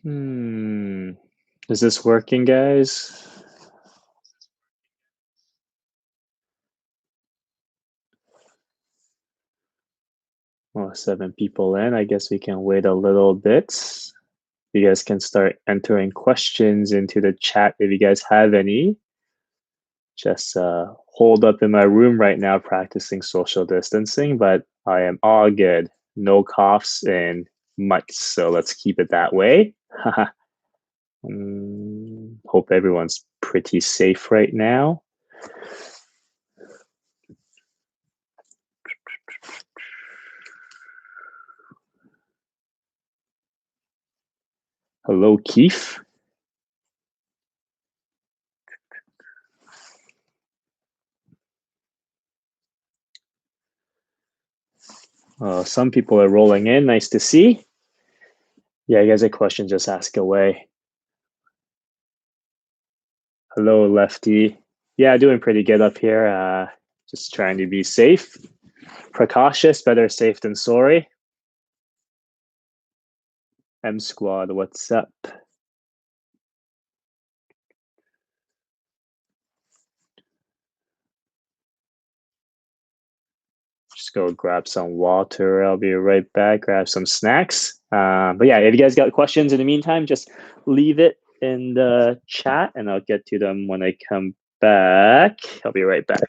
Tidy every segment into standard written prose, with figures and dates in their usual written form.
Hmm. Is this working, guys? Well, 7 people in. I guess we can wait a little bit. You guys can start entering questions into the chat if you guys have any. Just holed up in my room right now practicing social distancing, but I am all good. No coughs and mites, so let's keep it that way. Hope everyone's pretty safe right now. Hello, Keith. Some people are rolling in. Nice to see. Yeah, you guys have questions, just ask away. Hello, Lefty. Yeah, doing pretty good up here. Just trying to be safe. Precautious, better safe than sorry. M Squad, what's up? Just go grab some water. I'll be right back. Grab some snacks. But yeah, if you guys got questions in the meantime, just leave it in the chat and I'll get to them when I come back. I'll be right back.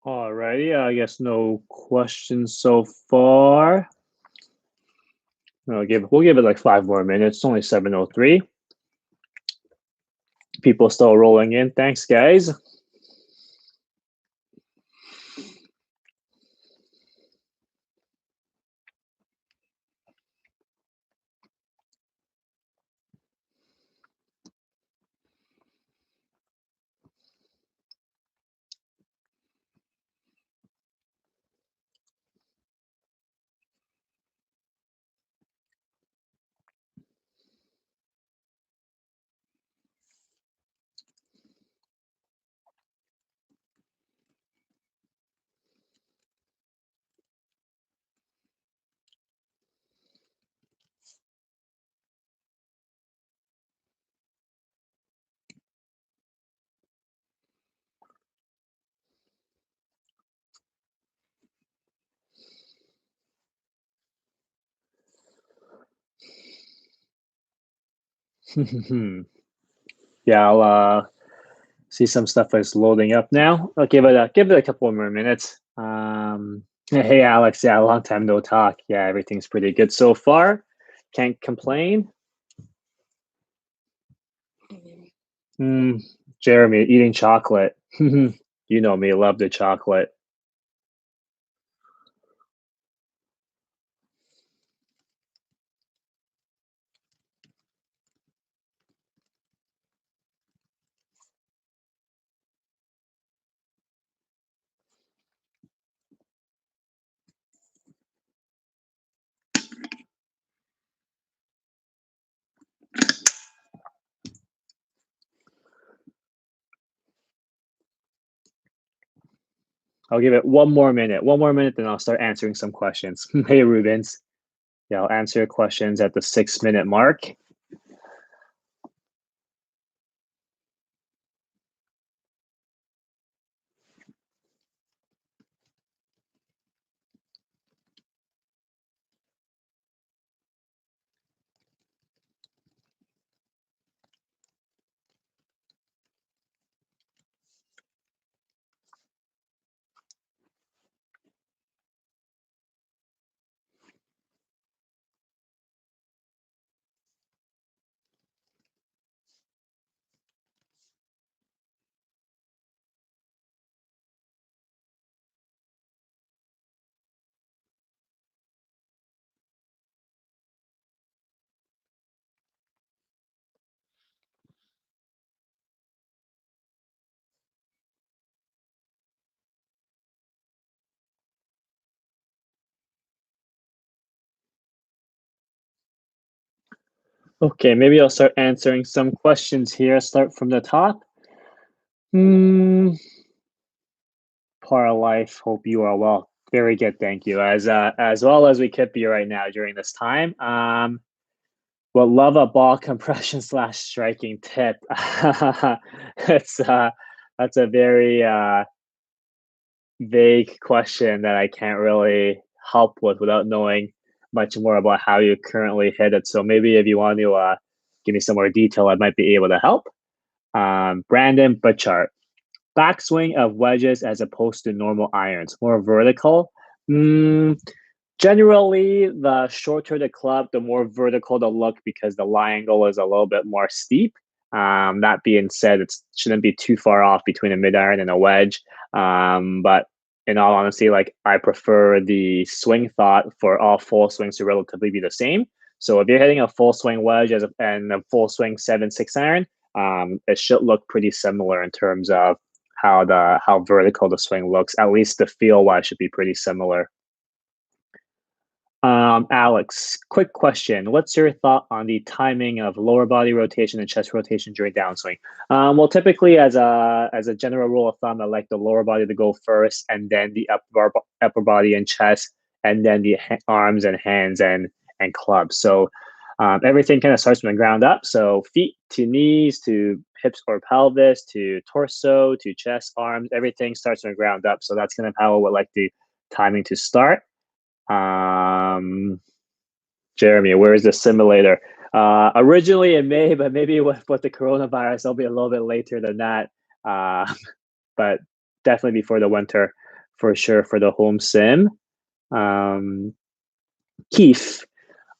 Alrighty, I guess no questions so far. We'll give it like 5 more minutes. It's only 7:03. People still rolling in. Thanks, guys. Yeah, I'll see some stuff is loading up now. I'll give it a couple more minutes. Hey, Alex. Yeah, long time no talk. Yeah, everything's pretty good so far. Can't complain. Jeremy eating chocolate. You know me, love the chocolate. I'll give it 1 more minute. 1 more minute, then I'll start answering some questions. Hey, Rubens. Yeah, I'll answer your questions at the 6 minute mark. Okay, maybe I'll start answering some questions here. Start from the top. Hmm, Para life. Hope you are well. Very good, thank you. As well as we could be right now during this time. Well, love a ball compression slash striking tip. it's That's a very vague question that I can't really help with without knowing much more about how you currently hit it. So maybe if you want to give me some more detail, I might be able to help. Brandon Butchart. Backswing of wedges as opposed to normal irons, more vertical. Mm, Generally, the shorter the club, the more vertical the look because the lie angle is a little bit more steep. That being said, it shouldn't be too far off between a mid iron and a wedge. But in all honesty, like I prefer the swing thought for all full swings to relatively be the same. So if you're hitting a full swing wedge and a full swing 7/6 iron, it should look pretty similar in terms of how vertical the swing looks. At least the feel wise should be pretty similar. Alex, quick question. What's your thought on the timing of lower body rotation and chest rotation during downswing? Well, typically, as a general rule of thumb, I like the lower body to go first, and then the upper body and chest, and then the arms and hands and clubs. So everything kind of starts from the ground up. So feet to knees to hips or pelvis to torso to chest, arms. Everything starts from the ground up. So that's kind of how I would like the timing to start. Um, Jeremy, where is the simulator? Originally in May, but maybe with the coronavirus, it'll be a little bit later than that. Uh, but definitely before the winter, for sure, for the home sim. Um, Keith,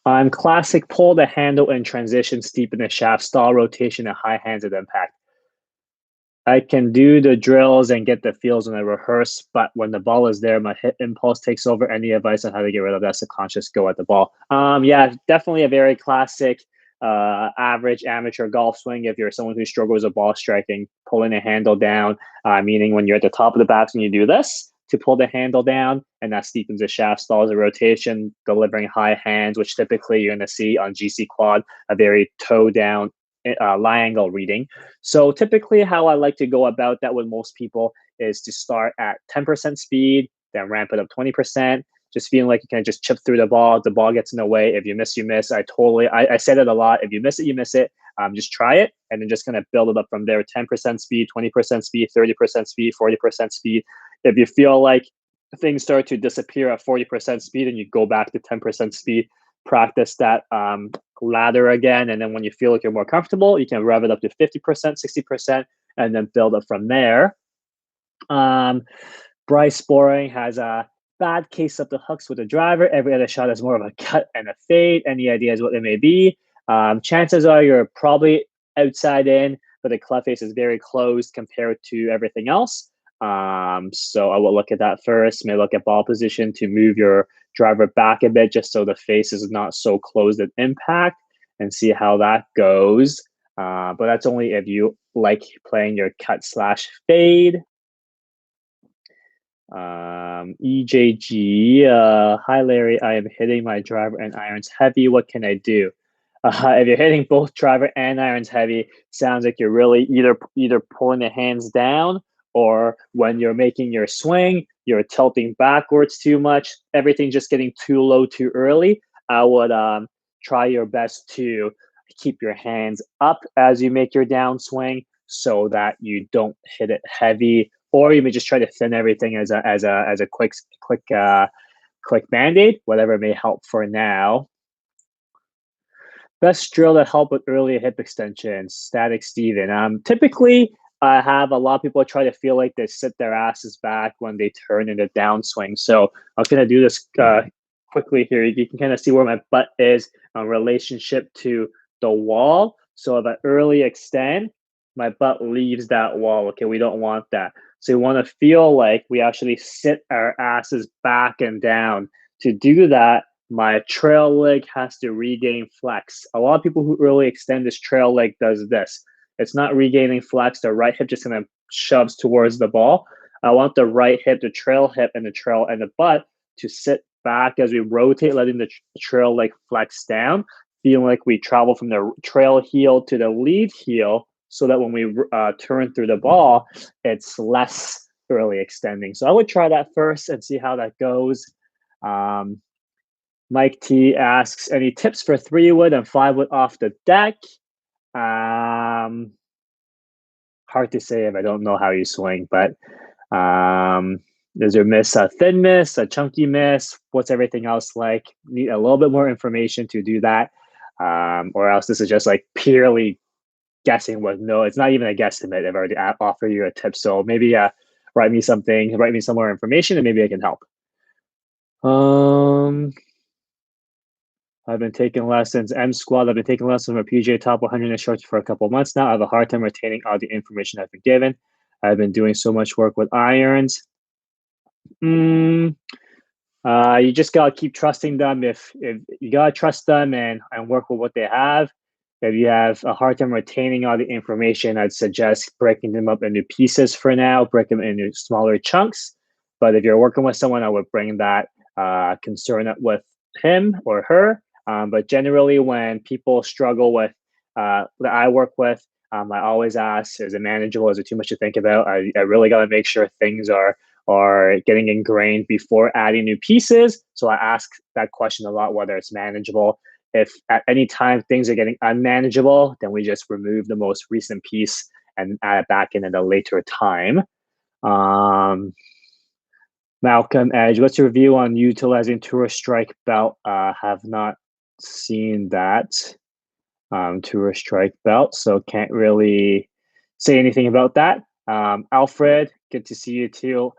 on classic, pull the handle and transition steep in the shaft, stall rotation, and high hands at impact. I can do the drills and get the feels when I rehearse, but when the ball is there, my hit impulse takes over. Any advice on how to get rid of that subconscious go at the ball? Yeah, definitely a very classic, average amateur golf swing. If you're someone who struggles with ball striking, pulling the handle down, meaning when you're at the top of the backswing, you do this to pull the handle down, and that steepens the shaft, stalls the rotation, delivering high hands, which typically you're going to see on GC quad, a very toe down lie angle reading. So typically, how I like to go about that with most people is to start at 10% speed, then ramp it up 20%. Just feeling like you can just chip through the ball. The ball gets in the way. If you miss, you miss. I said it a lot. If you miss it, you miss it. Just try it, and then just kind of build it up from there. 10% speed, 20% speed, 30% speed, 40% speed. If you feel like things start to disappear at 40% speed, and you go back to 10% speed, practice that ladder again. And then when you feel like you're more comfortable, you can rev it up to 50%, 60%, and then build up from there. Bryce Boring has a bad case of the hooks with the driver. Every other shot is more of a cut and a fade. Any ideas what they may be? Chances are you're probably outside in, but the club face is very closed compared to everything else. So I will look at that first. May look at ball position to move your driver back a bit just so the face is not so closed at impact, and see how that goes. But that's only if you like playing your cut slash fade. EJG, hi Larry, I am hitting my driver and irons heavy. What can I do? If you're hitting both driver and irons heavy, sounds like you're really either pulling the hands down, or when you're making your swing, you're tilting backwards too much. Everything just getting too low too early. I would try your best to keep your hands up as you make your downswing so that you don't hit it heavy, or you may just try to thin everything as a quick band-aid, whatever may help for now. Best drill to help with early hip extension, Static Steven. Typically, I have a lot of people try to feel like they sit their asses back when they turn in the downswing. So I'm going to do this quickly here. You can kind of see where my butt is in relationship to the wall. So if I early extend, my butt leaves that wall. Okay, we don't want that. So we want to feel like we actually sit our asses back and down. To do that, my trail leg has to regain flex. A lot of people who early extend this trail leg does this. It's not regaining flex. The right hip just kind of shoves towards the ball. I want the right hip, the trail hip, and the butt to sit back as we rotate, letting the trail leg flex down. feeling like we travel from the trail heel to the lead heel so that when we turn through the ball, it's less early extending. So I would try that first and see how that goes. Um, Mike T asks, any tips for 3-wood and 5-wood off the deck? Um, Hard to say if I don't know how you swing, but does your miss a thin miss, a chunky miss? What's everything else like? Need a little bit more information to do that. Or else this is just like purely guessing with no, it's not even a guesstimate. I've already offered you a tip. So maybe write me some more information and maybe I can help. Um, I've been taking lessons, M squad. I've been taking lessons from a PGA Top 100 instructor for a couple of months now. I have a hard time retaining all the information I've been given. I've been doing so much work with irons. Mm, you just gotta keep trusting them. If you gotta trust them and work with what they have. If you have a hard time retaining all the information, I'd suggest breaking them up into pieces for now. Break them into smaller chunks. But if you're working with someone, I would bring that concern up with him or her. But generally, when people struggle with that I work with, I always ask: is it manageable? Is it too much to think about? I really got to make sure things are getting ingrained before adding new pieces. So I ask that question a lot, whether it's manageable. If at any time things are getting unmanageable, then we just remove the most recent piece and add it back in at a later time. Um, Malcolm Edge, what's your view on utilizing Tour Strike belt? Have not seen that Tour Strike belt, so can't really say anything about that. Alfred, good to see you too.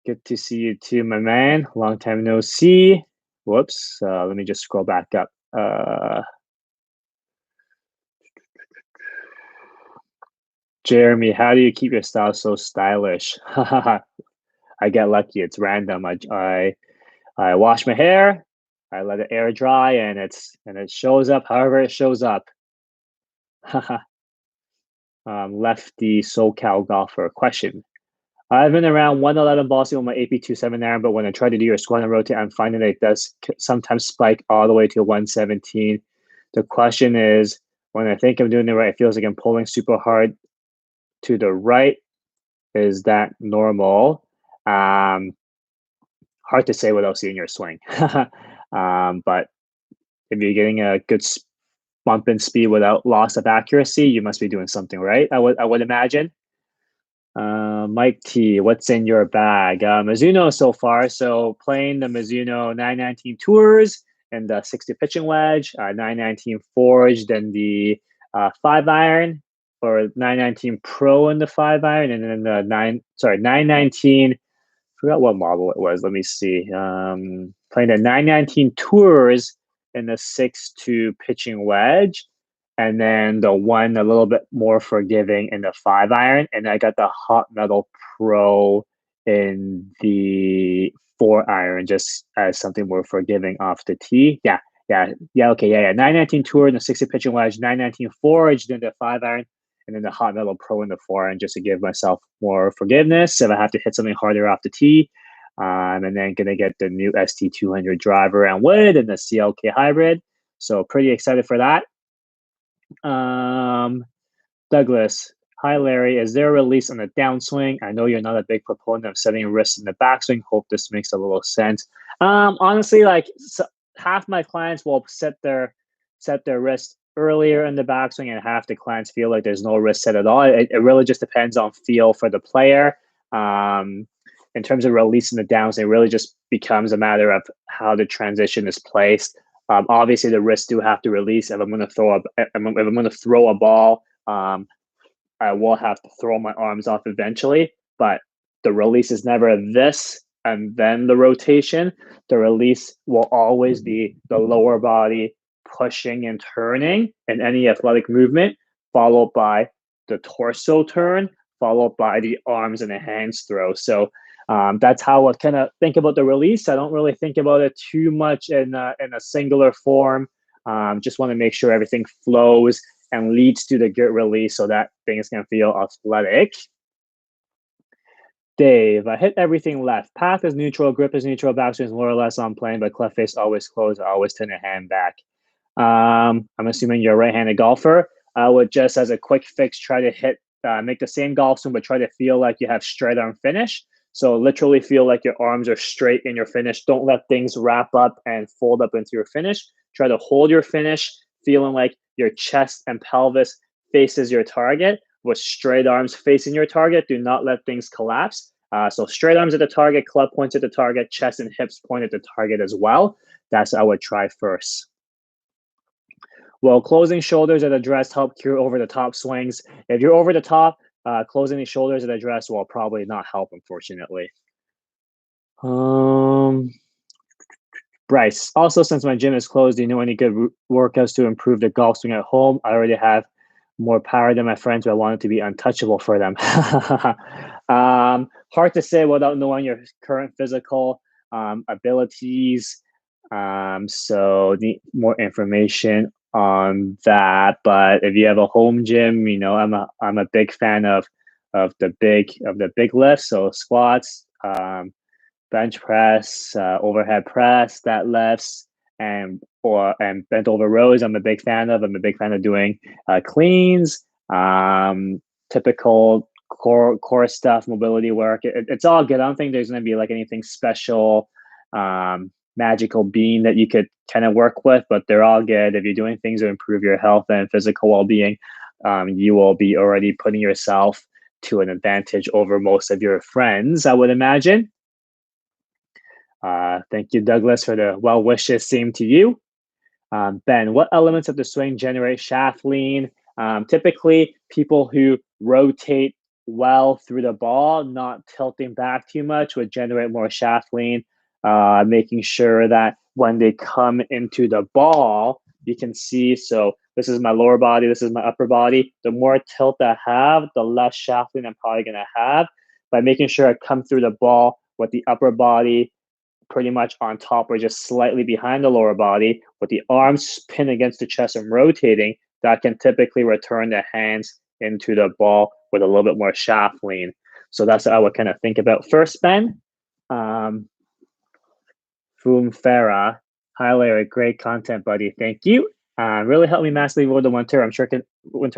Good to see you too, my man. Long time no see. Whoops. Let me just scroll back up. Jeremy, how do you keep your style so stylish? I get lucky. It's random. I wash my hair. I let it air dry, and it shows up however it shows up. Lefty SoCal golfer question. I've been around 111 Boston with my AP27 iron, but when I try to do your squat and rotate, I'm finding that it does sometimes spike all the way to 117. The question is, when I think I'm doing it right, it feels like I'm pulling super hard to the right. Is that normal? Um, Hard to say without seeing your swing. But if you're getting a good bump in speed without loss of accuracy, you must be doing something right. I would imagine. Mike T, what's in your bag? Mizuno so far. So playing the Mizuno 919 Tours and the 60 pitching wedge, 919 Forged and the 5-iron, or 919 Pro and the 5-iron, and then the 919. Forgot what model it was. Let me see. Playing the 919 Tours in the 6-2 pitching wedge, and then the one a little bit more forgiving in the 5-iron, and I got the Hot Metal Pro in the 4-iron, just as something more forgiving off the tee. Yeah. Okay, yeah. 919 Tour in the 60 pitching wedge, 919 Forged in the 5-iron, and then the Hot Metal Pro in the 4-iron, just to give myself more forgiveness if I have to hit something harder off the tee. And then gonna get the new ST200 driver and wood and the CLK hybrid. So pretty excited for that. Douglas, hi Larry. Is there a release on the downswing? I know you're not a big proponent of setting wrists in the backswing. Hope this makes a little sense. Honestly, half my clients will set their wrist earlier in the backswing, and half the clients feel like there's no wrist set at all. It really just depends on feel for the player. In terms of releasing the downswing, it really just becomes a matter of how the transition is placed. Obviously, the wrists do have to release. If I'm going to throw a ball, I will have to throw my arms off eventually. But the release is never this and then the rotation. The release will always be the lower body pushing and turning in any athletic movement, followed by the torso turn, followed by the arms and the hands throw. So that's how I kind of think about the release. I don't really think about it too much in a singular form. Just want to make sure everything flows and leads to the good release so that things can feel athletic. Dave, I hit everything left. Path is neutral, grip is neutral, backswing is more or less on plane, but cleft face always closed. I always turn a hand back. I'm assuming you're a right-handed golfer. I would just, as a quick fix, try to make the same golf swing, but try to feel like you have straight arm finish. So literally feel like your arms are straight in your finish. Don't let things wrap up and fold up into your finish. Try to hold your finish, feeling like your chest and pelvis faces your target with straight arms facing your target. Do not let things collapse. So straight arms at the target, club points at the target, chest and hips point at the target as well. That's what I would try first. Well, closing shoulders at the dress help cure over the top swings. If you're over the top, closing the shoulders at the dress will probably not help, unfortunately. Um, Bryce. Also, since my gym is closed, do you know any good workouts to improve the golf swing at home? I already have more power than my friends, but I want it to be untouchable for them. Hard to say without knowing your current physical abilities. So need more information on that. But if you have a home gym, I'm a big fan of the big lifts, so squats, bench press, overhead press, that lifts, and bent over rows. I'm a big fan of. I'm a big fan of doing cleans, typical core stuff, mobility work. It's all good. I don't think there's going to be like anything special, magical bean that you could kind of work with, but they're all good. If you're doing things to improve your health and physical well-being, you will be already putting yourself to an advantage over most of your friends, I would imagine. Thank you, Douglas, for the well wishes. Same to you. Ben, what elements of the swing generate shaft lean? Typically, people who rotate well through the ball, not tilting back too much, would generate more shaft lean. Making sure that when they come into the ball, you can see. So this is my lower body, this is my upper body. The more tilt I have, the less shaft lean I'm probably going to have. By making sure I come through the ball with the upper body pretty much on top or just slightly behind the lower body with the arms pinned against the chest and rotating, that can typically return the hands into the ball with a little bit more shaft lean. So that's what I would kind of think about first, Ben. Um, Foom Farah. Hi, Larry. Great content, buddy. Thank you. Really helped me massively over the winter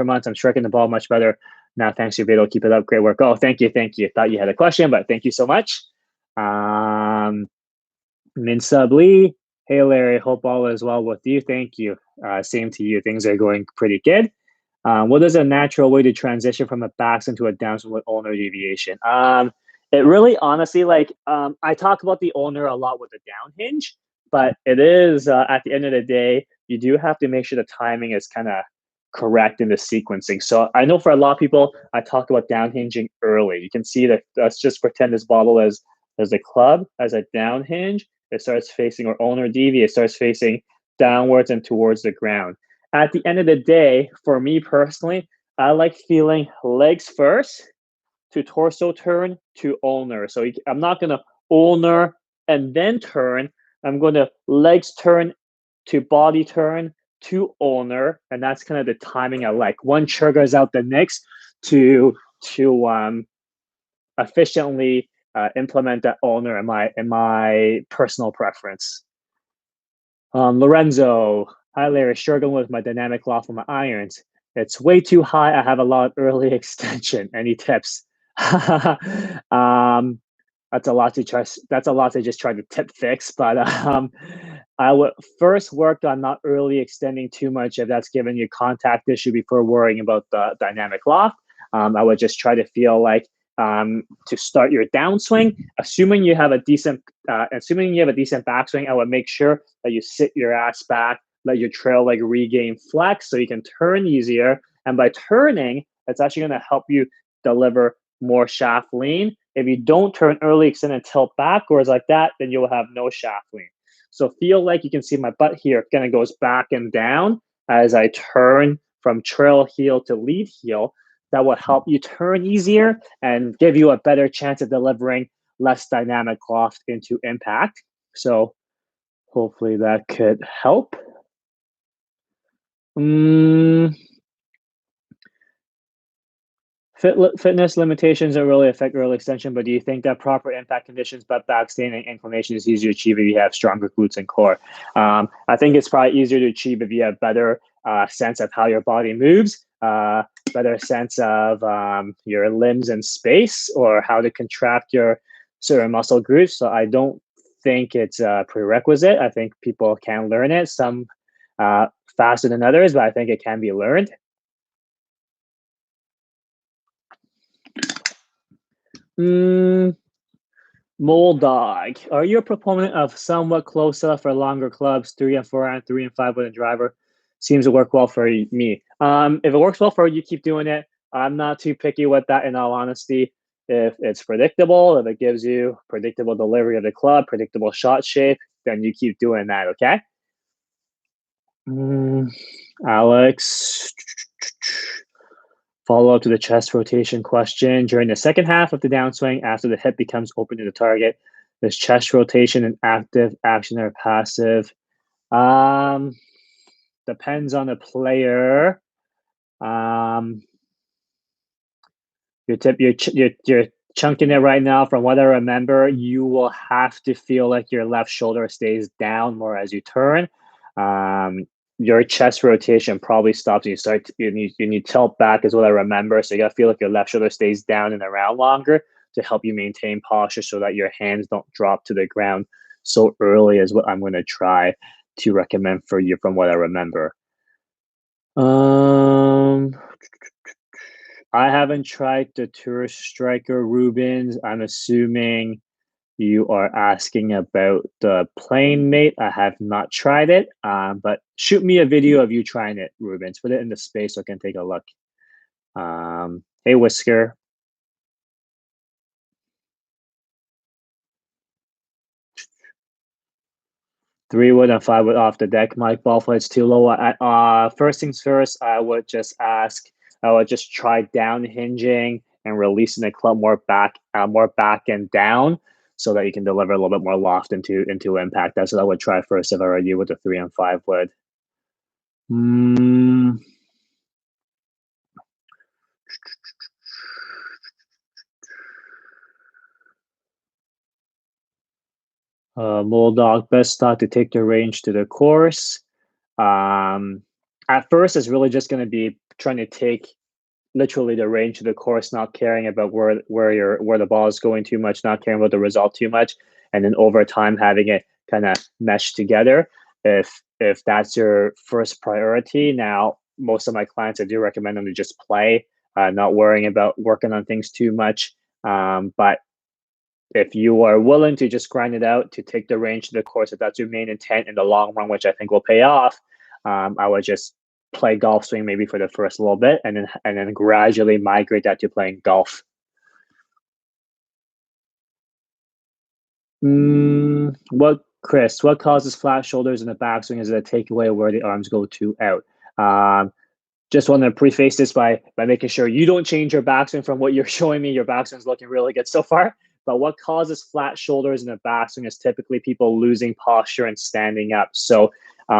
months. I'm striking the ball much better now. Thanks to your video. Keep it up. Great work. Oh, thank you. Thank you. Thought you had a question, but thank you so much. Min Sub Lee. Hey, Larry. Hope all is well with you. Thank you. Same to you. Things are going pretty good. What is a natural way to transition from a backswing to a downswing with ulnar deviation? It really, honestly, I talk about the ulnar a lot with the down hinge, but it is at the end of the day, you do have to make sure the timing is kind of correct in the sequencing. So I know for a lot of people, I talk about down hinging early. You can see that. Let's just pretend this bottle as a club, as a down hinge. It starts facing, or ulnar devi, it starts facing downwards and towards the ground. At the end of the day, for me personally, I like feeling legs first to torso turn to ulnar. So I'm not going to ulnar and then turn. I'm going to legs turn to body turn to ulnar, and that's kind of the timing I like. One triggers out the next to efficiently implement that ulnar in my personal preference. Lorenzo, hi Larry, struggling with my dynamic loft on my irons. It's way too high. I have a lot of early extension. Any tips? That's a lot to try. That's a lot to just try to tip fix. But I would first work on not early extending too much if that's giving you contact issue before worrying about the dynamic loft. I would just try to feel like to start your downswing, assuming you have a decent backswing, I would make sure that you sit your ass back, let your trail leg regain flex so you can turn easier. And by turning, it's actually going to help you deliver more shaft lean. If you don't turn early, extend and tilt backwards like that, then you'll have no shaft lean. So feel like you can see my butt here kind of goes back and down as I turn from trail heel to lead heel. That will help you turn easier and give you a better chance of delivering less dynamic loft into impact. So hopefully that could help. Fitness limitations don't really affect early extension, but do you think that proper impact conditions, but back strain and inclination is easier to achieve if you have stronger glutes and core? I think it's probably easier to achieve if you have better sense of how your body moves, better sense of your limbs and space, or how to contract your certain muscle groups. So I don't think it's a prerequisite. I think people can learn it, some uh, faster than others, but I think it can be learned. Mm, Mole Dog, are you a proponent of somewhat closer for longer clubs, 3 and 4 and 3 and 5 with a driver? Seems to work well for me. If it works well for you, keep doing it. I'm not too picky with that, in all honesty. If it's predictable, if it gives you predictable delivery of the club, predictable shot shape, then you keep doing that, okay? Mm, Alex, follow up to the chest rotation question. During the second half of the downswing, after the hip becomes open to the target, is chest rotation an active action or passive? Um, Depends on the player. Um, you're chunking it right now. From what I remember, you will have to feel like your left shoulder stays down more as you turn. Um, your chest rotation probably stops and you tilt back is what I remember. So you gotta feel like your left shoulder stays down and around longer to help you maintain posture so that your hands don't drop to the ground so early is what I'm gonna try to recommend for you from what I remember. Um I haven't tried the Tourist Striker Rubens. I'm assuming you are asking about the plane mate. I have not tried it, but shoot me a video of you trying it, Rubens. Put it in the space so I can take a look. Hey, Whisker. 3 wood and 5 wood off the deck. Mike ball flight's too low. First things first, I would just try down hinging and releasing the club more back and down, so that you can deliver a little bit more loft into impact. That's what I would try first if I were you with the 3 and 5 wood. Mm, Moldog, best thought to take the range to the course. Um, at first, it's really just going to be trying to take literally the range of the course, not caring about where the ball is going too much, not caring about the result too much, and then over time having it kind of mesh together. If that's your first priority, now most of my clients I do recommend them to just play, not worrying about working on things too much. But if you are willing to just grind it out to take the range of the course, if that's your main intent in the long run, which I think will pay off, I would just play golf swing maybe for the first little bit, and then gradually migrate that to playing golf. What Chris? What causes flat shoulders in the backswing? Is it a takeaway where the arms go too out? Um, just want to preface this by making sure you don't change your backswing from what you're showing me. Your backswing is looking really good so far. But what causes flat shoulders in the backswing is typically people losing posture and standing up. So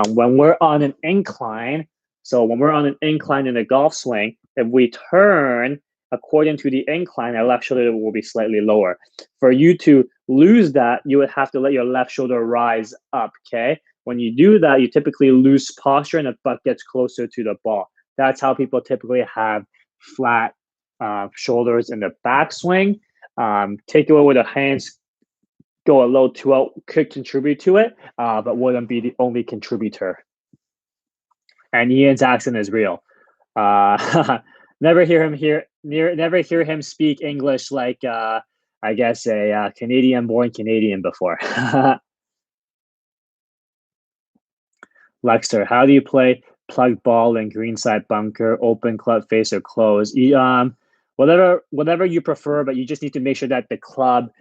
when we're on an incline, in a golf swing, if we turn according to the incline, our left shoulder will be slightly lower. For you to lose that, you would have to let your left shoulder rise up. Okay. When you do that, you typically lose posture and the butt gets closer to the ball. That's how people typically have flat shoulders in the backswing. Takeaway with the hands go a little too out could contribute to it, but wouldn't be the only contributor. And Ian's accent is real. Never hear him speak English like I guess a Canadian-born Canadian before. Lexter, how do you play plug ball in greenside bunker, open club face or close? Whatever you prefer, but you just need to make sure that the club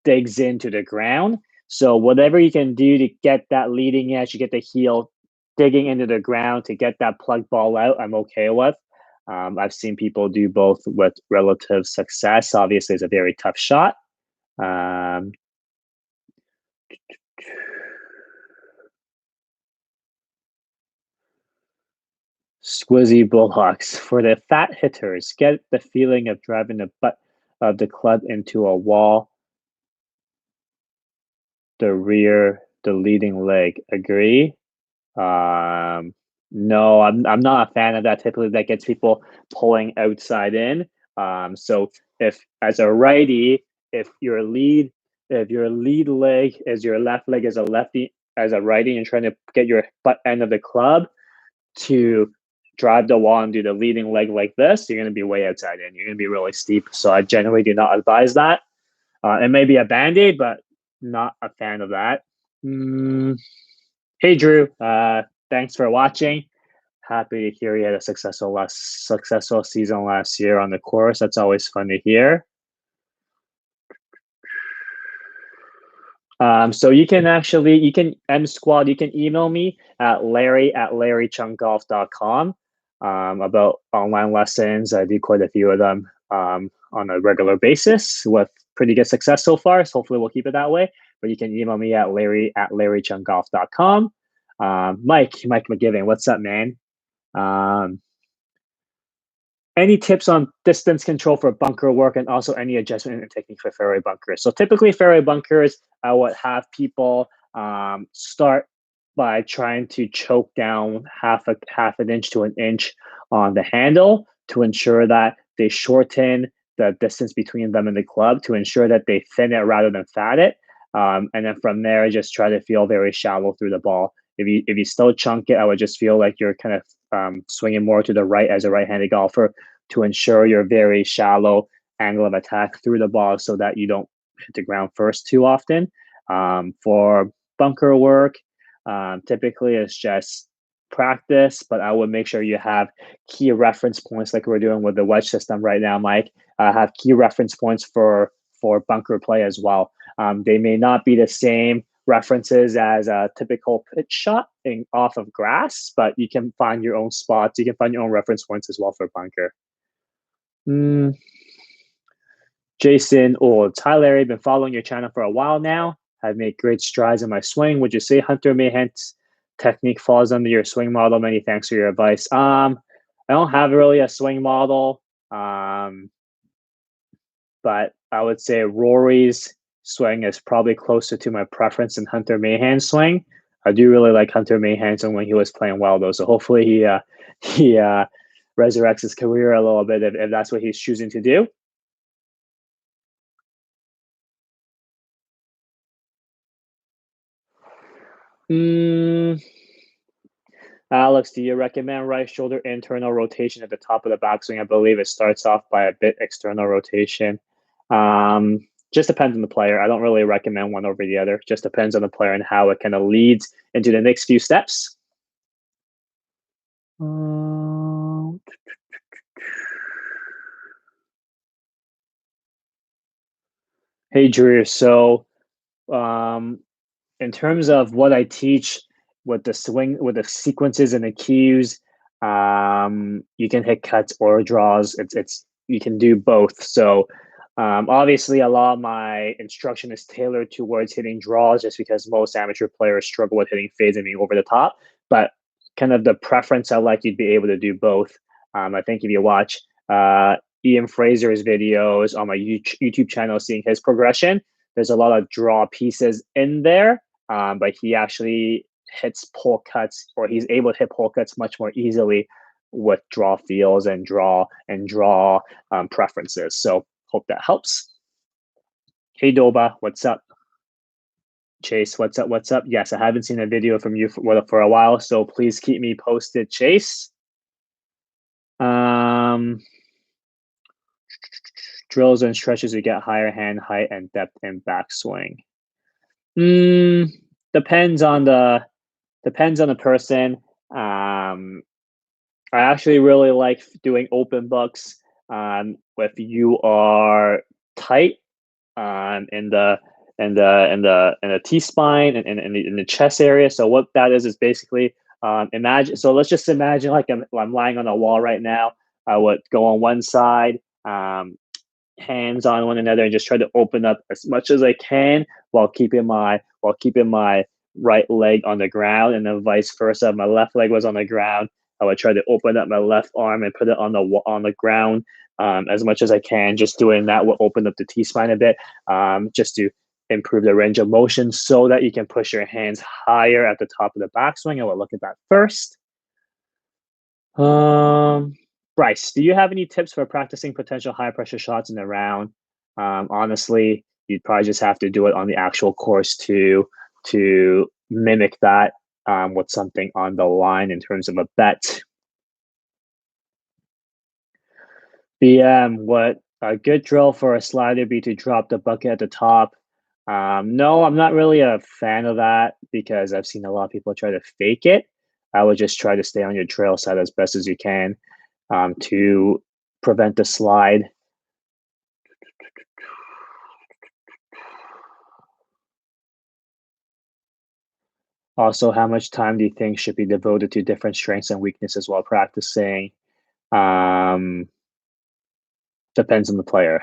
digs into the ground. So whatever you can do to get that leading edge, you get the heel digging into the ground to get that plug ball out, I'm okay with. I've seen people do both with relative success. Obviously, it's a very tough shot. Um, Squizzy Bullocks. For the fat hitters, get the feeling of driving the butt of the club into a wall, the leading leg. Agree? Um, no, I'm not a fan of that. Typically, that gets people pulling outside in. So if as a righty, if your lead if your lead leg is your left leg as a lefty, as a righty, and trying to get your butt end of the club to drive the wall and do the leading leg like this, you're going to be way outside in. You're going to be really steep. So I generally do not advise that. It may be a band-aid, but not a fan of that. Hey, Drew. Thanks for watching. Happy to hear you had a successful season last year on the course. That's always fun to hear. So you can M Squad, you can email me at larry@larrycheunggolf.com about online lessons. I do quite a few of them on a regular basis with pretty good success so far. So hopefully we'll keep it that way. But you can email me at larry@larrycheunggolf.com. Mike McGiving, what's up, man? Any tips on distance control for bunker work, and also any adjustment in technique for fairway bunkers? So typically fairway bunkers, I would have people start by trying to choke down half an inch to an inch on the handle to ensure that they shorten the distance between them and the club, to ensure that they thin it rather than fat it. And then from there, just try to feel very shallow through the ball. If you still chunk it, I would just feel like you're kind of swinging more to the right as a right-handed golfer, to ensure your very shallow angle of attack through the ball so that you don't hit the ground first too often. For bunker work, typically it's just practice, but I would make sure you have key reference points like we're doing with the wedge system right now, Mike. Have key reference points for bunker play as well. They may not be the same references as a typical pitch shot off of grass, but you can find your own spots. You can find your own reference points as well for bunker. Jason Olds. Hi, Larry. Been following your channel for a while now. I've made great strides in my swing. Would you say Hunter Mayhent's technique falls under your swing model? Many thanks for your advice. I don't have really a swing model, but I would say Rory's swing is probably closer to my preference than Hunter Mayhent's swing. I do really like Hunter Mayhent's when he was playing well, though. So hopefully he resurrects his career a little bit if that's what he's choosing to do. Alex, do you recommend right shoulder internal rotation at the top of the backswing? I believe it starts off by a bit external rotation. Just depends on the player. I don't really recommend one over the other. Just depends on the player and how it kind of leads into the next few steps. Hey, Drew. So, in terms of what I teach with the swing, with the sequences and the cues, you can hit cuts or draws. It's you can do both. So, obviously, a lot of my instruction is tailored towards hitting draws, just because most amateur players struggle with hitting fades and being over the top. But kind of the preference, I like you'd be able to do both. I think if you watch Ian Fraser's videos on my YouTube channel, seeing his progression, there's a lot of draw pieces in there, but he actually hits pull cuts, or he's able to hit pull cuts much more easily with draw feels and draw preferences. So hope that helps. Hey Doba, what's up? Chase, what's up? What's up? Yes, I haven't seen a video from you for a while, so please keep me posted, Chase. Drills and stretches to get higher hand height and depth in backswing. Depends on the person. I actually really like doing open books if you are tight in the T spine and in the chest area. So what that is basically imagine. So let's just imagine like I'm lying on a wall right now. I would go on one side, hands on one another, and just try to open up as much as I can while keeping my right leg on the ground, and then vice versa. My left leg was on the ground, I would try to open up my left arm and put it on the ground as much as I can. Just doing that will open up the T-spine a bit, just to improve the range of motion so that you can push your hands higher at the top of the backswing. I will look at that first. Um, Bryce, do you have any tips for practicing potential high pressure shots in the round? Honestly, you'd probably just have to do it on the actual course to mimic that with something on the line in terms of a bet. What a good drill for a slider be to drop the bucket at the top. No, I'm not really a fan of that because I've seen a lot of people try to fake it. I would just try to stay on your trail side as best as you can to prevent the slide. Also, how much time do you think should be devoted to different strengths and weaknesses while practicing? Um, Depends on the player.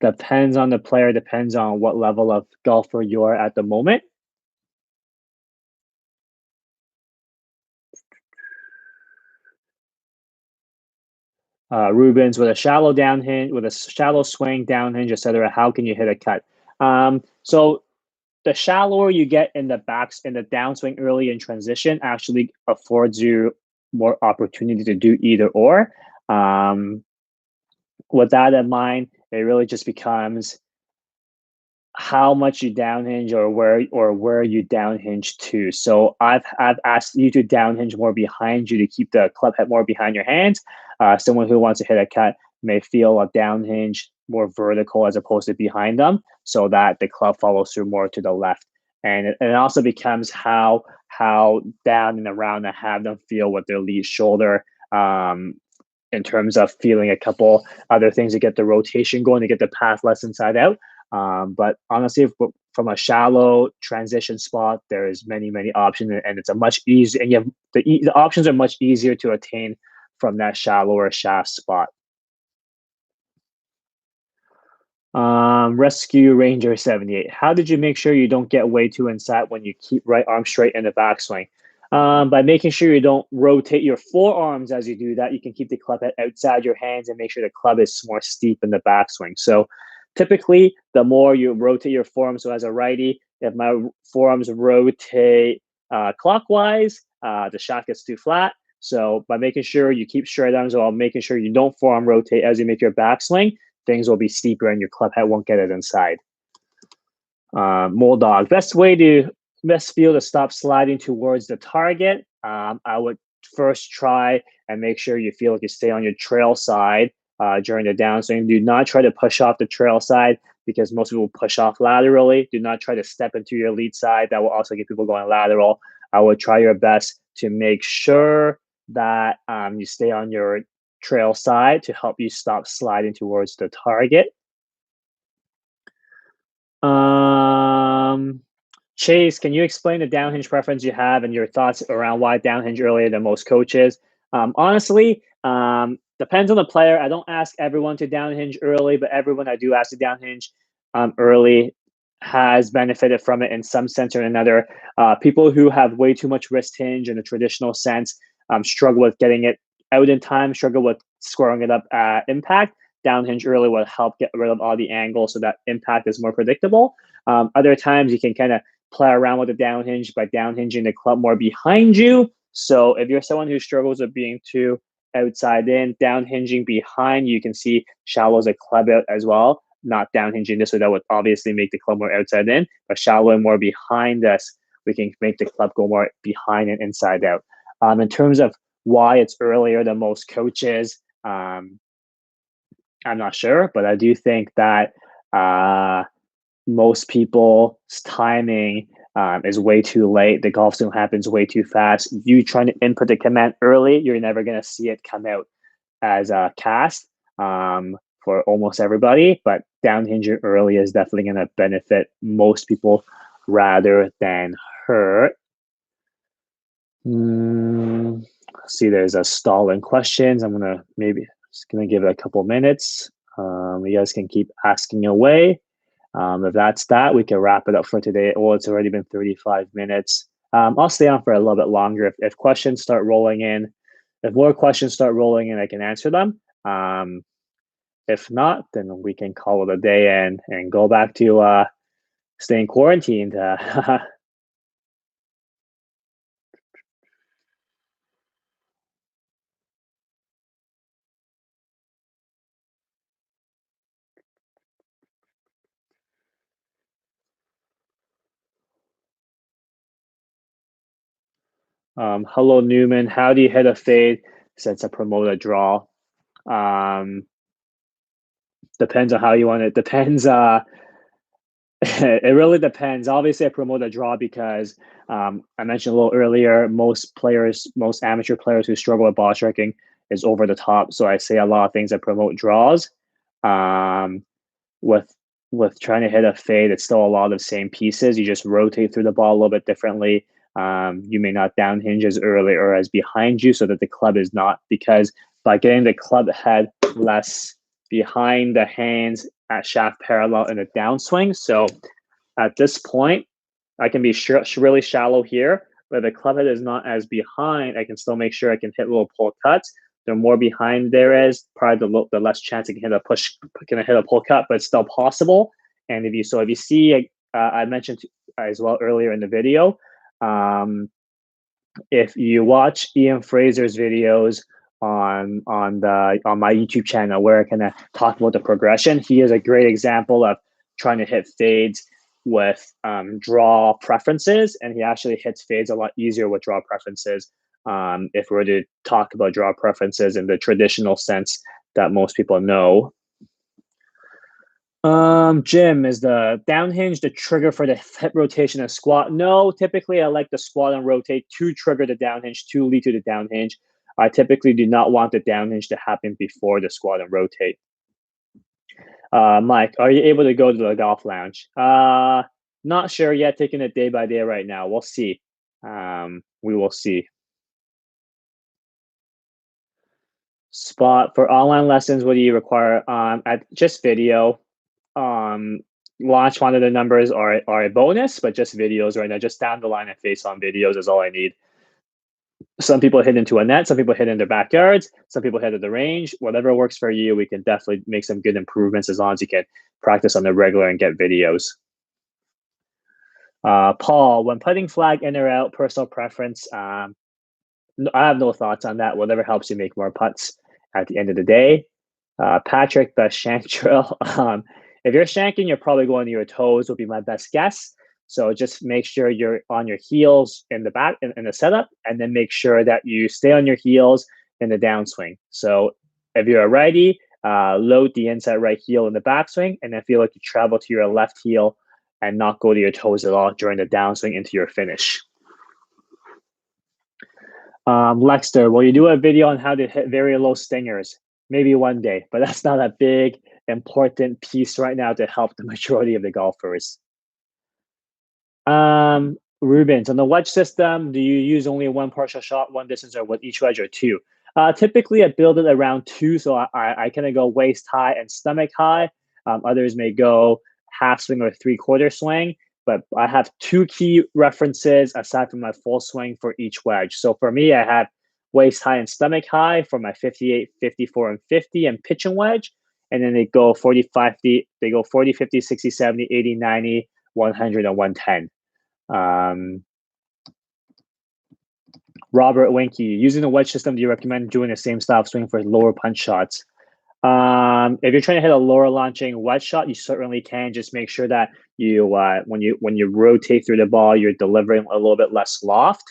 Depends on the player, depends on what level of golfer you are at the moment. Rubens with a shallow down hinge, with a shallow swing, down hinge, etc. How can you hit a cut? So the shallower you get in the backs in the downswing early in transition actually affords you more opportunity to do either or. Um, with that in mind, it really just becomes how much you downhinge or where you downhinge to. So I've asked you to downhinge more behind you to keep the club head more behind your hands. Someone who wants to hit a cut may feel a downhinge more vertical as opposed to behind them, so that the club follows through more to the left. And it also becomes how down and around to have them feel with their lead shoulder. In terms of feeling a couple other things to get the rotation going, to get the path less inside out. But honestly, from a shallow transition spot, there's many options, and it's a much easier. And you have the options are much easier to attain from that shallower shaft spot. Rescue Ranger 78. How did you make sure you don't get way too inside when you keep right arm straight in the backswing? By making sure you don't rotate your forearms as you do that, you can keep the club head outside your hands and make sure the club is more steep in the backswing. So typically, the more you rotate your forearms, so as a righty, if my forearms rotate clockwise, the shot gets too flat. So by making sure you keep straight arms while making sure you don't forearm rotate as you make your backswing, things will be steeper and your club head won't get it inside. Moldog, best feel to stop sliding towards the target. I would first try and make sure you feel like you stay on your trail side during the downswing. Do not try to push off the trail side because most people push off laterally. Do not try to step into your lead side. That will also get people going lateral. I would try your best to make sure that you stay on your trail side to help you stop sliding towards the target. Chase, can you explain the downhinge preference you have and your thoughts around why downhinge earlier than most coaches? Honestly, depends on the player. I don't ask everyone to downhinge early, but everyone I do ask to downhinge early has benefited from it in some sense or another. People who have way too much wrist hinge in the traditional sense struggle with getting it out in time, struggle with scoring it up at impact. Downhinge early will help get rid of all the angles so that impact is more predictable. Other times you can kind of play around with the downhinge by downhinging the club more behind you. So if you're someone who struggles with being too outside in, downhinging behind you can see shallows a club out as well. Not downhinging this way, that would obviously make the club more outside in, but shallow and more behind us, we can make the club go more behind and inside out. In terms of why it's earlier than most coaches, I'm not sure, but I do think that most people's timing is way too late. The golf swing happens way too fast. You trying to input the command early, you're never going to see it come out as a cast for almost everybody. But downhinging early is definitely going to benefit most people rather than hurt. See, there's a stall in questions. I'm gonna just gonna give it a couple minutes. You guys can keep asking away. If that's that, we can wrap it up for today. Well, it's already been 35 minutes. I'll stay on for a little bit longer if questions start rolling in. If more questions start rolling in, I can answer them. If not, then we can call it a day and go back to staying quarantined. Hello, Newman. How do you hit a fade since I promote a draw? Um, depends on how you want it. Depends. It really depends. Obviously, I promote a draw because I mentioned a little earlier. Most players, most amateur players who struggle with ball striking is over the top. So I say a lot of things that promote draws. Um, with trying to hit a fade, it's still a lot of the same pieces. You just rotate through the ball a little bit differently. You may not down hinge as early or as behind you so that the club is not, because by getting the club head less behind the hands at shaft parallel in a downswing. So at this point, I can be really shallow here, but the club head is not as behind. I can still make sure I can hit little pull cuts. The more behind there is, probably the less chance I can hit a push, can hit a pull cut, but it's still possible. And if you see, I mentioned as well earlier in the video, if you watch Ian Fraser's videos on my YouTube channel where I kind of talk about the progression, he is a great example of trying to hit fades with draw preferences, and he actually hits fades a lot easier with draw preferences. If we're to talk about draw preferences in the traditional sense that most people know. Jim, is the down hinge the trigger for the hip rotation and squat? No, typically I like the squat and rotate to trigger the down hinge, to lead to the down hinge. I typically do not want the down hinge to happen before the squat and rotate. Mike, are you able to go to the golf lounge? Not sure yet, taking it day by day right now. We'll see. We will see. Spot for online lessons, what do you require? At just video. Launch monitor numbers are a bonus, but just videos right now, just down the line and face on videos is all I need. Some people hit into a net, some people hit in their backyards, some people hit at the range. Whatever works for you, we can definitely make some good improvements as long as you can practice on the regular and get videos. Paul, when putting flag in or out, personal preference. I have no thoughts on that. Whatever helps you make more putts at the end of the day. Patrick, best shank drill. If you're shanking, you're probably going to your toes, would be my best guess. So just make sure you're on your heels in the back in the setup, and then make sure that you stay on your heels in the downswing. So if you're a righty, load the inside right heel in the backswing, and then feel like you travel to your left heel and not go to your toes at all during the downswing into your finish. Lexter, will you do a video on how to hit very low stingers? Maybe one day, but that's not a big, important piece right now to help the majority of the golfers. Rubens, on the wedge system, do you use only one partial shot, one distance, or with each wedge, or two? Typically, I build it around two, so I kind of go waist high and stomach high. Others may go half swing or three-quarter swing, but I have two key references aside from my full swing for each wedge. So for me, I have waist high and stomach high for my 58, 54, and 50 and pitch and wedge. And then they go 45, they go 40, 50, 60, 70, 80, 90, 100, and 110. Robert Winky, using the wedge system, do you recommend doing the same style of swing for lower punch shots? If you're trying to hit a lower launching wedge shot, you certainly can. Just make sure that you when you rotate through the ball, you're delivering a little bit less loft,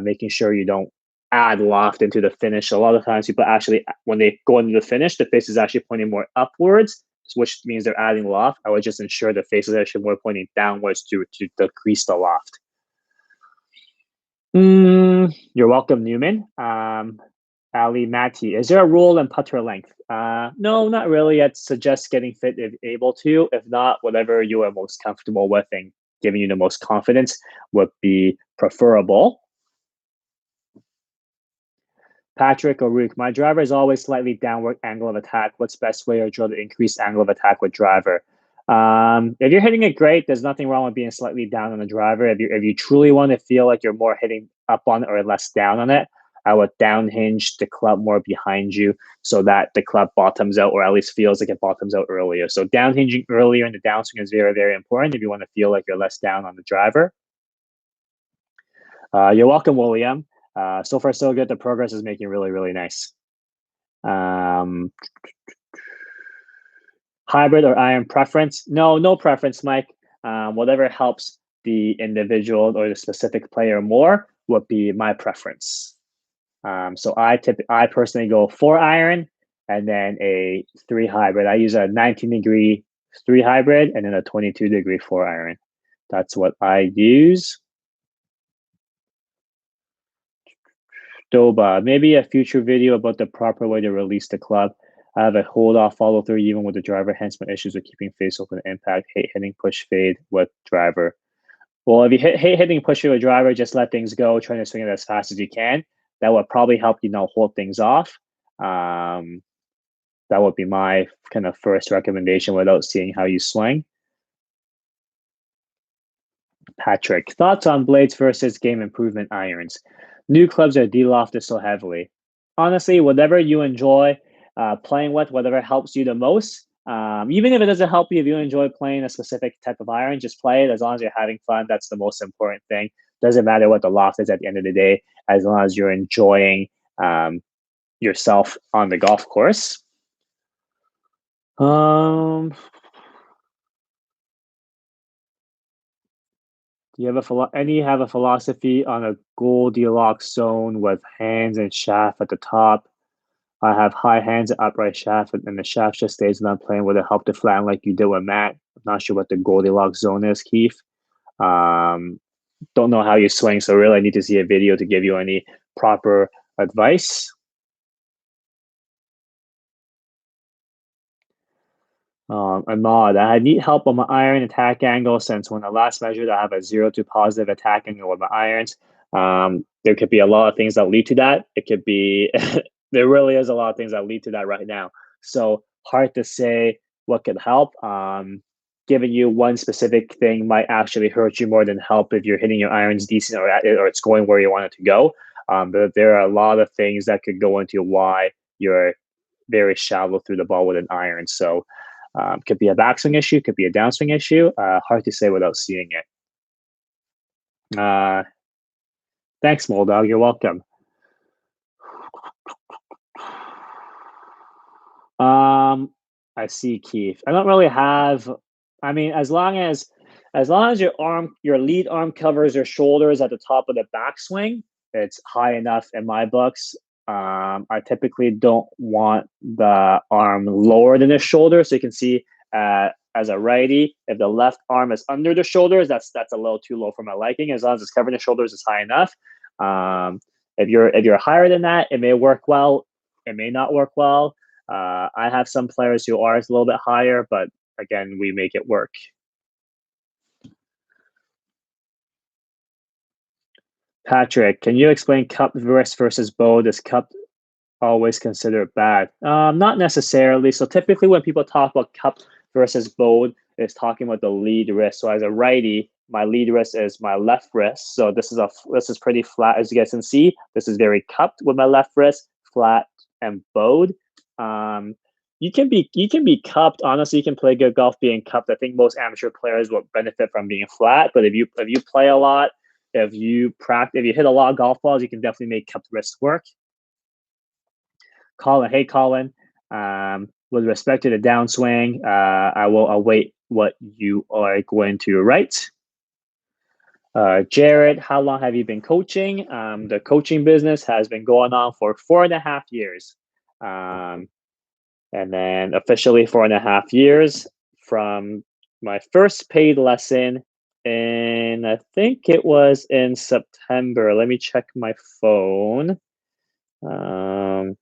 making sure you don't add loft into the finish. A lot of times people actually, when they go into the finish, the face is actually pointing more upwards, which means they're adding loft. I would just ensure the face is actually more pointing downwards to decrease the loft. You're welcome, Newman. Ali Matty, is there a rule in putter length? No, not really. I'd suggest getting fit if able to. If not, whatever you are most comfortable with and giving you the most confidence would be preferable. Patrick or Rook, my driver is always slightly downward angle of attack. What's best way or drill to increase angle of attack with driver? If you're hitting it great, there's nothing wrong with being slightly down on the driver. If you truly want to feel like you're more hitting up on it or less down on it, I would down hinge the club more behind you so that the club bottoms out or at least feels like it bottoms out earlier. So down hinging earlier in the downswing is very, very important if you want to feel like you're less down on the driver. You're welcome, William. So far, so good. The progress is making really, really nice. Um, Hybrid or iron preference? No, no preference, Mike. Whatever helps the individual or the specific player more would be my preference. So I personally go 4 iron and then a 3 hybrid. I use a 19-degree 3 hybrid and then a 22-degree 4 iron. That's what I use. Doba, maybe a future video about the proper way to release the club. I have a hold off follow through even with the driver, hence my issues with keeping face open impact, hate hitting push fade with driver. Well, if you hate hitting push fade with driver, just let things go, trying to swing it as fast as you can. That would probably help hold things off. That would be my kind of first recommendation without seeing how you swing. Patrick, thoughts on blades versus game improvement irons? New clubs are de-lofted so heavily. Honestly, whatever you enjoy playing with, whatever helps you the most, even if it doesn't help you, if you enjoy playing a specific type of iron, just play it as long as you're having fun. That's the most important thing. Doesn't matter what the loft is at the end of the day, as long as you're enjoying yourself on the golf course. Do you have a philosophy on a Goldilocks zone with hands and shaft at the top? I have high hands and upright shaft, and the shaft just stays when I'm playing. Would it help to flatten like you did with Matt? I'm not sure what the Goldilocks zone is, Keith. Don't know how you swing, so really I need to see a video to give you any proper advice. Ahmad, I need help on my iron attack angle since when I last measured, I have a 0 to positive attack angle with my irons. There could be a lot of things that lead to that. It could be, there really is a lot of things that lead to that right now. So hard to say what could help. Giving you one specific thing might actually hurt you more than help if you're hitting your irons decent or it's going where you want it to go. But there are a lot of things that could go into why you're very shallow through the ball with an iron. So could be a backswing issue, could be a downswing issue. Hard to say without seeing it. Thanks, Moldog. You're welcome. I see, Keith. I don't really have. I mean, as long as your lead arm covers your shoulders at the top of the backswing, it's high enough in my books. I typically don't want the arm lower than the shoulder, so you can see as a righty, if the left arm is under the shoulders, that's a little too low for my liking. As long as it's covering the shoulders, it's high enough. If you're higher than that, it may work well. It may not work well. I have some players who are a little bit higher, but again, we make it work. Patrick, can you explain cup wrist versus bow? Does cup always considered bad? Not necessarily. So typically when people talk about cup versus bowed, it's talking about the lead wrist. So as a righty, my lead wrist is my left wrist. So this is pretty flat, as you guys can see. This is very cupped with my left wrist, flat and bowed. You can be cupped. Honestly, you can play good golf being cupped. I think most amateur players will benefit from being flat. But if you play a lot, if you hit a lot of golf balls, you can definitely make cupped wrist work. Colin, hey Colin. With respect to the downswing, I will await what you are going to write. Jared, how long have you been coaching? The coaching business has been going on for 4.5 years. And then officially 4.5 years from my first paid lesson in, I think it was in September. Let me check my phone. Let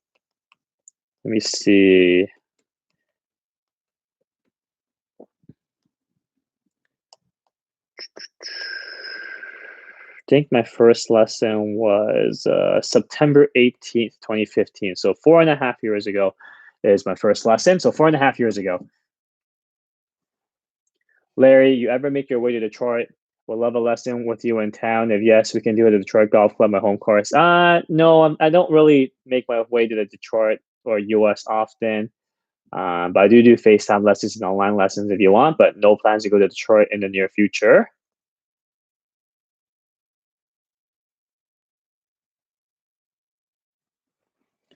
me see. I think my first lesson was September 18th, 2015. So 4.5 years ago is my first lesson. So 4.5 years ago. Larry, you ever make your way to Detroit? Would love a lesson with you in town. If yes, we can do it at the Detroit Golf Club, my home course. No, I don't really make my way to the Detroit or US often. But I do FaceTime lessons and online lessons if you want, but no plans to go to Detroit in the near future.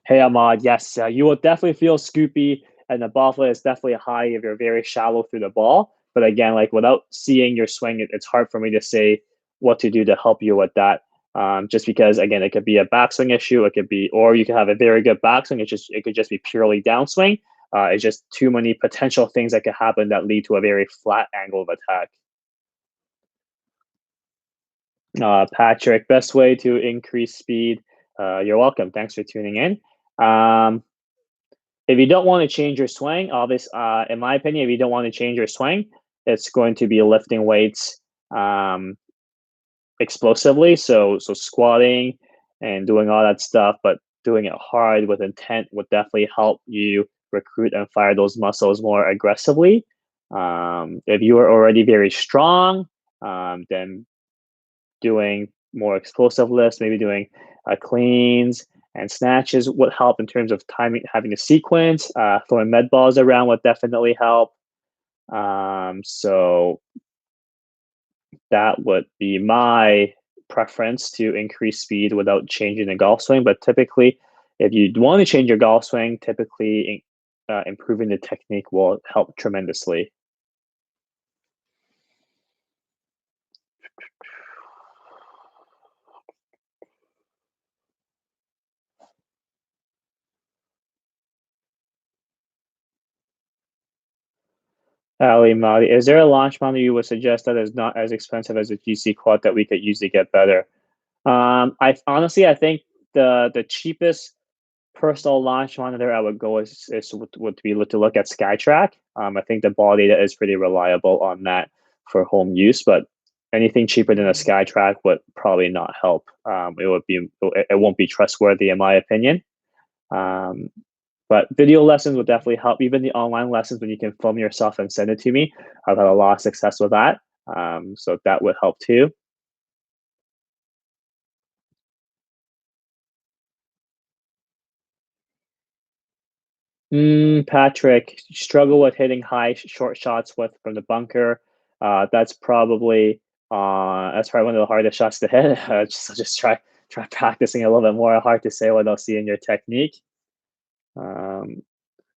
Hey, Ahmad. Yes, you will definitely feel scoopy, and the ball flight is definitely high if you're very shallow through the ball. But again, like without seeing your swing, it's hard for me to say what to do to help you with that. Just because again, it could be a backswing issue, it could be, or you could have a very good backswing. It could just be purely downswing. It's just too many potential things that could happen that lead to a very flat angle of attack. Patrick, best way to increase speed. You're welcome. Thanks for tuning in. Um, if you don't want to change your swing, in my opinion, if you don't want to change your swing, it's going to be lifting weights um, explosively. So squatting and doing all that stuff, but doing it hard with intent would definitely help you recruit and fire those muscles more aggressively. If you are already very strong, then doing more explosive lifts, maybe doing cleans and snatches would help in terms of timing, having a sequence. Throwing med balls around would definitely help. So that would be my preference to increase speed without changing the golf swing. But typically, if you want to change your golf swing, typically improving the technique will help tremendously. Ali Mali, is there a launch model you would suggest that is not as expensive as a GC quad that we could use to get better? I think the cheapest personal launch monitor I would go would be to look at SkyTrack. I think the ball data is pretty reliable on that for home use, but anything cheaper than a SkyTrack would probably not help. It won't be trustworthy in my opinion. Um, but video lessons would definitely help. Even the online lessons when you can film yourself and send it to me, I've had a lot of success with that. So that would help too. Patrick, struggle with hitting high short shots with from the bunker. That's probably one of the hardest shots to hit. Just try practicing a little bit more. Hard to say without seeing your technique. Um,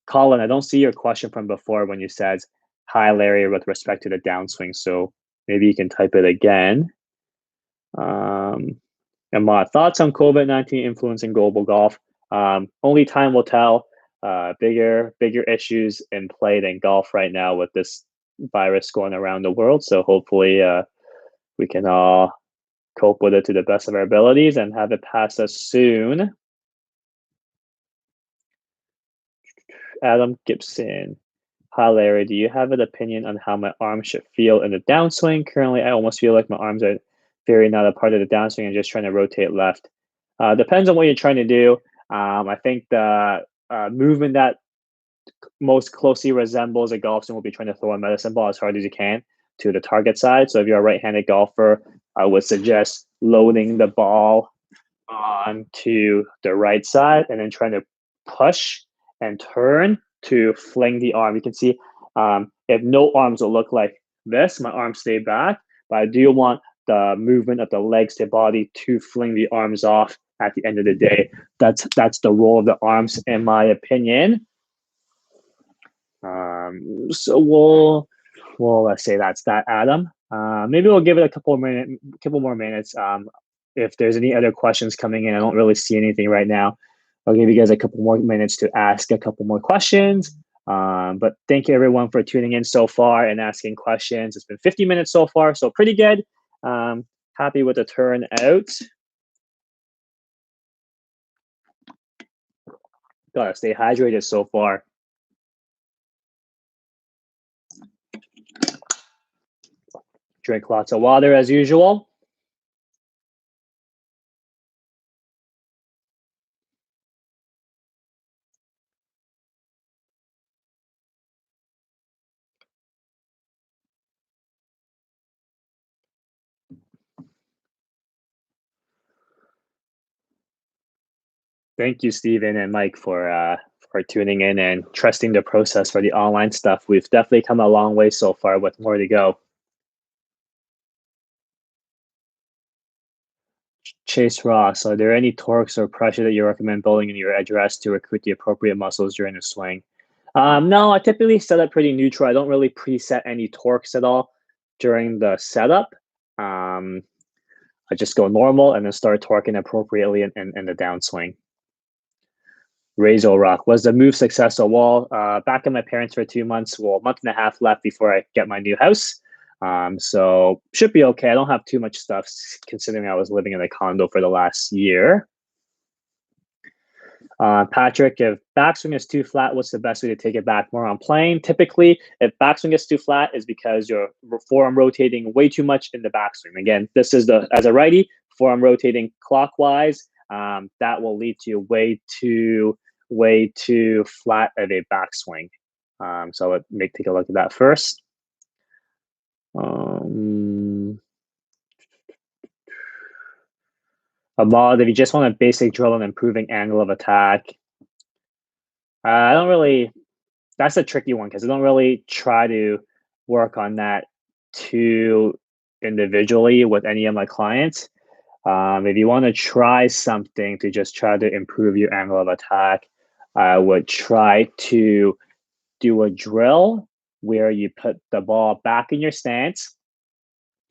Colin, I don't see your question from before when you said hi, Larry, with respect to the downswing. So maybe you can type it again. Um, and my thoughts on COVID-19 influencing global golf. Only time will tell. Bigger issues in play than golf right now with this virus going around the world. So hopefully, we can all cope with it to the best of our abilities and have it pass us soon. Adam Gibson. Hi, Larry. Do you have an opinion on how my arms should feel in the downswing? Currently, I almost feel like my arms are very not a part of the downswing and just trying to rotate left. Depends on what you're trying to do. I think the movement that most closely resembles a golf swing will be trying to throw a medicine ball as hard as you can to the target side. So if you're a right-handed golfer, I would suggest loading the ball onto the right side and then trying to push and turn to fling the arm. You can see if no arms will look like this, my arms stay back, but I do want the movement of the legs to body to fling the arms off at the end of the day. That's the role of the arms, in my opinion. So let's say that's that, Adam. Maybe we'll give it a couple more minutes. If there's any other questions coming in, I don't really see anything right now. I'll give you guys a couple more minutes to ask a couple more questions. But thank you everyone for tuning in so far and asking questions. It's been 50 minutes so far, so pretty good. Happy with the turnout. Gotta stay hydrated so far. Drink lots of water as usual. Thank you, Stephen and Mike, for tuning in and trusting the process for the online stuff. We've definitely come a long way so far, with more to go. Chase Ross, are there any torques or pressure that you recommend building in your edge rest to recruit the appropriate muscles during the swing? No, I typically set up pretty neutral. I don't really preset any torques at all during the setup. Um, I just go normal and then start torquing appropriately in the downswing. Razor Rock, was the move successful? Well, back in my parents for 2 months. Well, a month and a half left before I get my new house. So should be okay. I don't have too much stuff considering I was living in a condo for the last year. Patrick, if backswing is too flat, what's the best way to take it back more on plane? Typically, if backswing is too flat, is because your forearm rotating way too much in the backswing. Again, this is the as a righty, forearm rotating clockwise. That will lead to way too flat of a backswing. So let me take a look at that first. Ahmad, if you just want a basic drill on improving angle of attack, I don't really. That's a tricky one because I don't really try to work on that too individually with any of my clients. If you want to try something to just try to improve your angle of attack, I would try to do a drill where you put the ball back in your stance,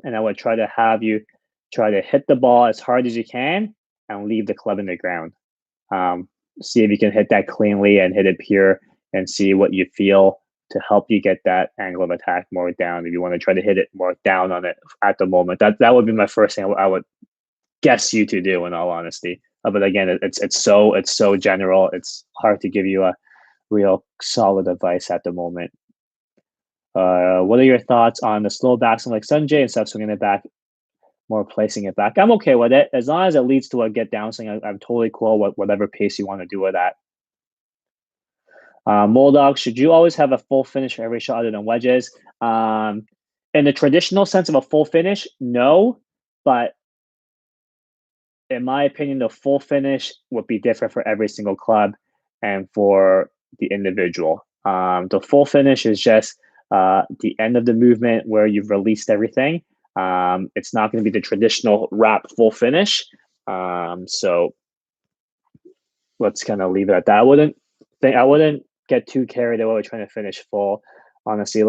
and I would try to have you try to hit the ball as hard as you can and leave the club in the ground. Um, See if you can hit that cleanly and hit it pure and see what you feel to help you get that angle of attack more down. If you want to try to hit it more down on it at the moment, that would be my first thing I would guess you to do. In all honesty, but again, it's so general. It's hard to give you a real solid advice at the moment. What are your thoughts on the slow backswing like Sanjay instead of swinging it back, more placing it back? I'm okay with it as long as it leads to a get down swing. I'm totally cool with whatever pace you want to do with that. Moldog, should you always have a full finish for every shot other than wedges? In the traditional sense of a full finish, no. But in my opinion, the full finish would be different for every single club and for the individual. The full finish is just the end of the movement where you've released everything. It's not going to be the traditional wrap full finish. So let's kind of leave it at that. I wouldn't get too carried away with trying to finish full. Honestly,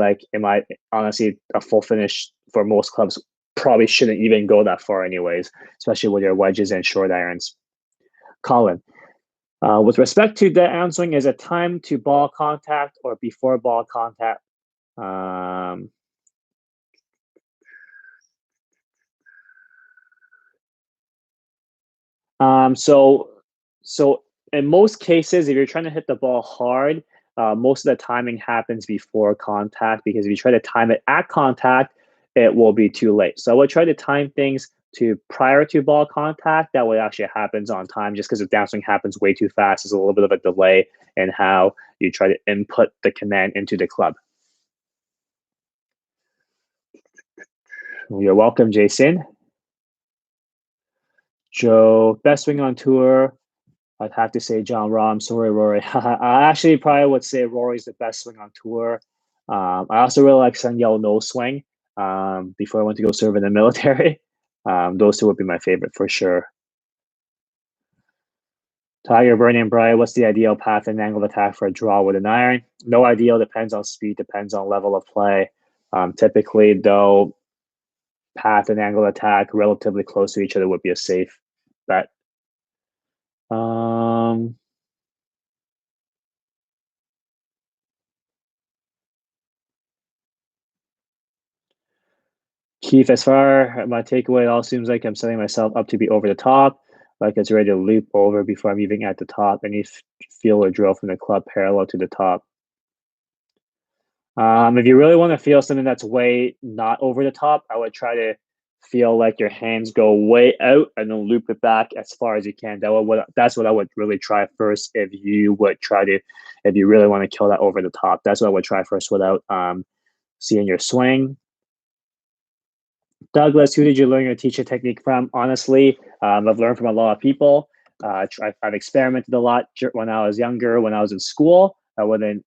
honestly, a full finish for most clubs probably shouldn't even go that far anyways, especially with your wedges and short irons. Colin, with respect to the downswing, is it time to ball contact or before ball contact? Um, so so in most cases, if you're trying to hit the ball hard, most of the timing happens before contact because if you try to time it at contact, it will be too late. So I would try to time things to prior to ball contact. That way, it actually happens on time. Just because the downswing happens way too fast, there's a little bit of a delay in how you try to input the command into the club. You're welcome, Jason. Joe, best swing on tour. I'd have to say John Rahm. Sorry, Rory. I actually probably would say Rory's the best swing on tour. I also really like Sun Yao No swing. Before I went to go serve in the military, those two would be my favorite for sure. Tiger, Bernie, and Brian, what's the ideal path and angle of attack for a draw with an iron? No ideal. Depends on speed. Depends on level of play. Typically, though, path and angle attack relatively close to each other would be a safe bet. Keith, as far my takeaway, it all seems like I'm setting myself up to be over the top, like it's ready to loop over before I'm even at the top. Any feel or drill from the club parallel to the top. If you really want to feel something that's way not over the top, I would try to feel like your hands go way out and then loop it back as far as you can. That's what I would really try first. If you really want to kill that over the top, that's what I would try first without seeing your swing. Douglas, who did you learn your teacher technique from? Honestly, I've learned from a lot of people. I've experimented a lot when I was younger, when I was in school. I wouldn't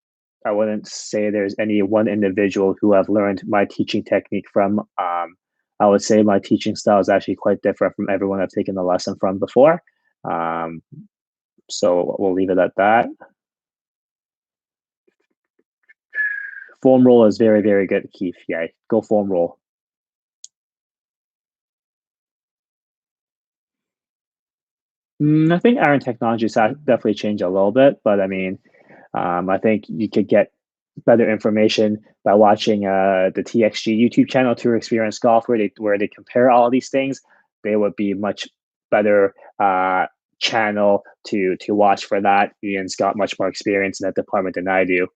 say there's any one individual who I've learned my teaching technique from. I would say my teaching style is actually quite different from everyone I've taken the lesson from before. Um, so we'll leave it at that. Foam roll is very, very good, Keith. Yeah, go foam roll. I think iron technology has definitely changed a little bit, but I mean, I think you could get better information by watching the TXG YouTube channel, Tour Experience Golf, where they compare all these things. They would be much better channel to watch for that. Ian's got much more experience in that department than I do.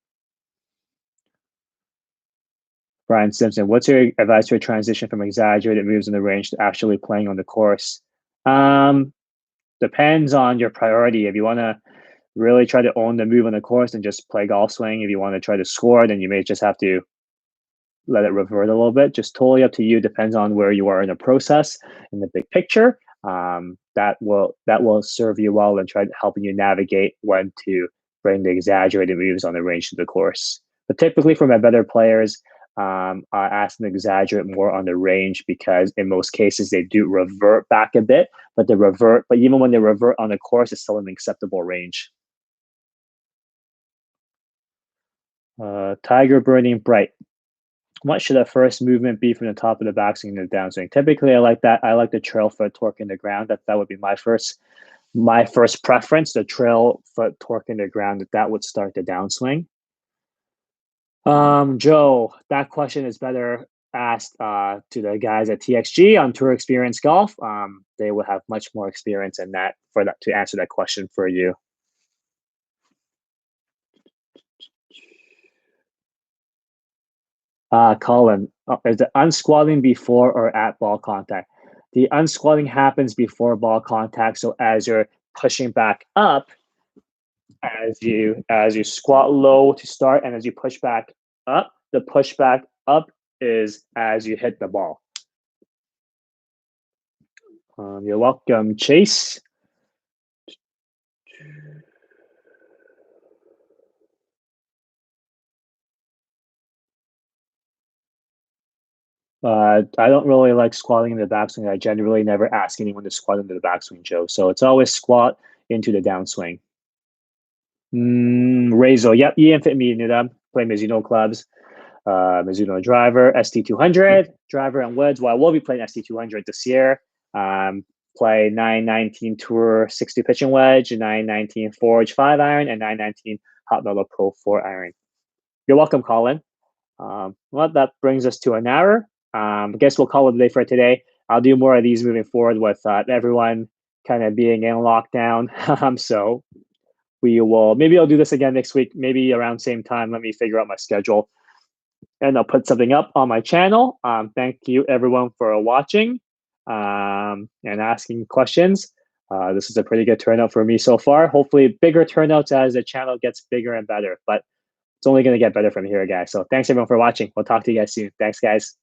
Brian Simpson, what's your advice for a transition from exaggerated moves in the range to actually playing on the course? Um, Depends on your priority. If you want to really try to own the move on the course and just play golf swing, if you want to try to score, then you may just have to let it revert a little bit. Just totally up to you. Depends on where you are in the process, in the big picture. That will serve you well and try to helping you navigate when to bring the exaggerated moves on the range to the course. But typically, for my better players, I ask them to exaggerate more on the range because in most cases they do revert back a bit, but even when they revert on the course, it's still an acceptable range. Tiger burning bright. What should the first movement be from the top of the backswing to the downswing? Typically, I like that. I like the trail foot torque in the ground. That would be my first preference. The trail foot torque in the ground. That would start the downswing. Joe, that question is better asked to the guys at TXG on Tour Experience Golf. They will have much more experience in that for that to answer that question for you. Colin, is the unsquatting before or at ball contact? The unsquatting happens before ball contact. So as you're pushing back up, as you squat low to start, and as you push back up, the push back up is as you hit the ball. You're welcome, Chase. I don't really like squatting in the backswing. I generally never ask anyone to squat into the backswing, Joe. So it's always squat into the downswing. Razor, yep, Ian fit me into them. Play Mizuno clubs, Mizuno driver, ST200, driver and Wedge. Well, I will be playing ST200 this year. Play 919 Tour 60 pitching wedge, 919 Forge 5 iron, and 919 Hot Metal Pro 4 iron. You're welcome, Colin. Well, that brings us to an hour. I guess we'll call it a day for today. I'll do more of these moving forward with everyone kind of being in lockdown. So maybe I'll do this again next week, maybe around same time. Let me figure out my schedule and I'll put something up on my channel. Thank you everyone for watching and asking questions. This is a pretty good turnout for me so far. Hopefully bigger turnouts as the channel gets bigger and better, but it's only going to get better from here, guys. So thanks everyone for watching. We'll talk to you guys soon. Thanks, guys.